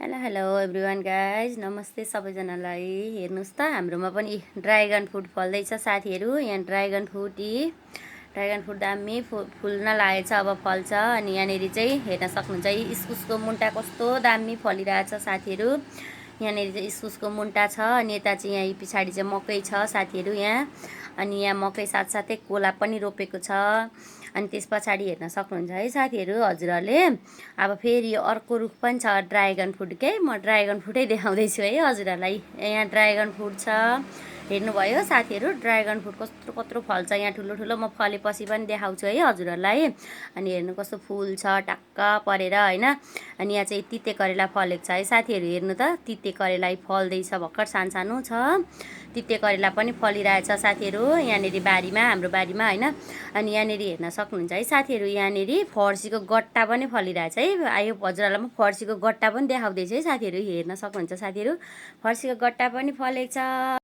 Hello hello everyone guys, नमस्ते सबैजनालाई। हेर्नुहोस् त, हाम्रोमा पनि ड्रागन फ्रुट फल्दैछ साथीहरू। यहाँ ड्रागन फ्रुट दामी फुल्न लागेछ, अब फल्छ। अनि यहाँनिर चाहिँ हेर्न सक्नुहुन्छ, इस्कुसको मुन्टा कस्तो दामी फलिरहेछ साथीहरू। यहाँनिर चाहिँ इस्कुसको मुन्टा छ, अनि यता चाहिँ यहाँ पछाडि चाहिँ मकै छ साथीहरू यहाँ। अनि यहाँ मकै साथसाथै कोला पनि रोपेको छ। अनि त्यस पछाडि हेर्न सक्नुहुन्छ है साथीहरू हजुरहरूले। अब फेरि यो अर्को रुख पनि छ ड्रागन फ्रुटकै। म ड्रागन फ्रुटै देखाउँदैछु है हजुरहरूलाई। यहाँ ड्रागन फ्रुट छ, हेर्नुभयो साथीहरू। ड्रागन फ्रुट कत्रो कत्रो फल्छ यहाँ, ठुलो ठुलो। म फलेपछि पनि देखाउँछु है हजुरहरूलाई। अनि हेर्नु कस्तो फुल छ टक्क परेर होइन। अनि यहाँ चाहिँ तिते करेला फलेको छ है साथीहरू। हेर्नु त, तिते करेला फल्दैछ, भर्खर सानो छ। तिते करेला पनि फलिरहेछ साथीहरू यहाँनिर बारीमा, हाम्रो बारीमा होइन। अनि यहाँनिर हेर्न सक्नुहुन्छ है साथीहरू, यहाँनिर फर्सीको गट्टा पनि फलिरहेछ है। आयो हजुरहरूलाई म फर्सीको गट्टा पनि देखाउँदैछु है साथीहरू। हेर्न सक्नुहुन्छ साथीहरू, फर्सीको गट्टा पनि फलेको छ।